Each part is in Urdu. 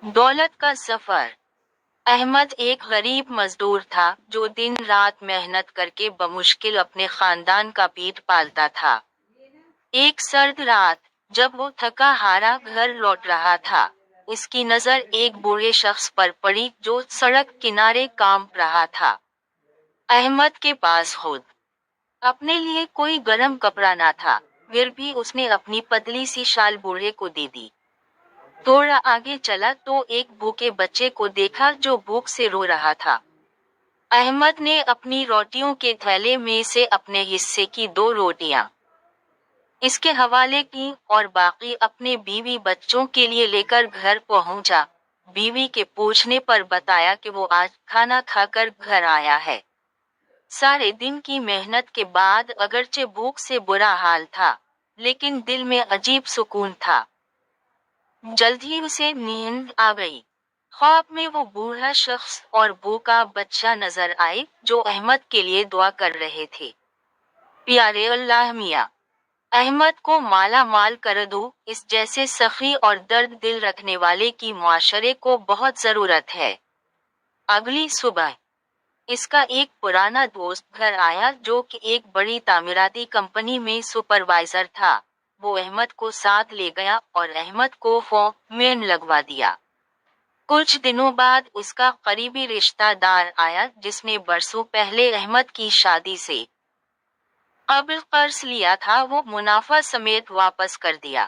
دولت کا سفر۔ احمد ایک غریب مزدور تھا جو دن رات محنت کر کے بمشکل اپنے خاندان کا پیٹ پالتا تھا۔ ایک سرد رات، جب وہ تھکا ہارا گھر لوٹ رہا تھا، اس کی نظر ایک بوڑھے شخص پر پڑی جو سڑک کنارے کانپ رہا تھا۔ احمد کے پاس خود اپنے لیے کوئی گرم کپڑا نہ تھا، پھر بھی اس نے اپنی پتلی سی شال بوڑھے کو دے دی۔ تھوڑا آگے چلا تو ایک بھوکے بچے کو دیکھا جو بھوک سے رو رہا تھا۔ احمد نے اپنی روٹیوں کے تھیلے میں سے اپنے حصے کی 2 روٹیاں اس کے حوالے کی اور باقی اپنے بیوی بچوں کے لیے لے کر گھر پہنچا۔ بیوی کے پوچھنے پر بتایا کہ وہ آج کھانا کھا کر گھر آیا ہے۔ سارے دن کی محنت کے بعد اگرچہ بھوک سے برا حال تھا، لیکن دل میں عجیب سکون تھا۔ جلد ہی اسے نیند آ گئی۔ خواب میں وہ بوڑھا شخص اور بھوکا بچہ نظر آئے جو احمد کے لیے دعا کر رہے تھے۔ پیارے اللہ میاں، احمد کو مالا مال کر دو، اس جیسے سخی اور درد دل رکھنے والے کی معاشرے کو بہت ضرورت ہے۔ اگلی صبح، اس کا ایک پرانا دوست گھر آیا جو کہ ایک بڑی تعمیراتی کمپنی میں سپروائزر تھا۔ وہ احمد کو ساتھ لے گیا اور احمد کو فورم مین لگوا دیا۔ کچھ دنوں بعد اس کا قریبی رشتہ دار آیا جس نے برسوں پہلے احمد کی شادی سے قبل قرض لیا تھا، وہ منافع سمیت واپس کر دیا۔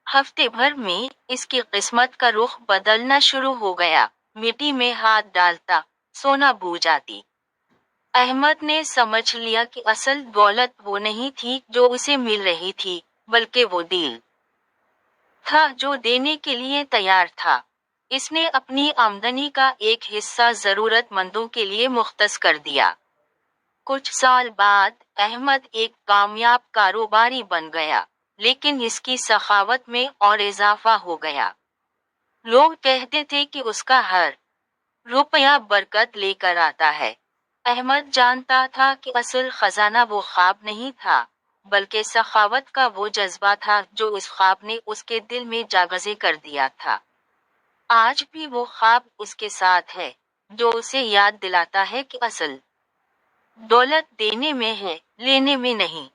ہفتے بھر میں اس کی قسمت کا رخ بدلنا شروع ہو گیا۔ مٹی میں ہاتھ ڈالتا، سونا بو جاتی۔ احمد نے سمجھ لیا کہ اصل دولت وہ نہیں تھی جو اسے مل رہی تھی، بلکہ وہ دل تھا جو دینے کے لیے تیار تھا۔ اس نے اپنی آمدنی کا ایک حصہ ضرورت مندوں کے لیے مختص کر دیا۔ کچھ سال بعد احمد ایک کامیاب کاروباری بن گیا، لیکن اس کی سخاوت میں اور اضافہ ہو گیا۔ لوگ کہتے تھے کہ اس کا ہر روپیہ برکت لے کر آتا ہے۔ احمد جانتا تھا کہ اصل خزانہ وہ خواب نہیں تھا، بلکہ سخاوت کا وہ جذبہ تھا جو اس خواب نے اس کے دل میں جاگزے کر دیا تھا۔ آج بھی وہ خواب اس کے ساتھ ہے، جو اسے یاد دلاتا ہے کہ اصل دولت دینے میں ہے، لینے میں نہیں۔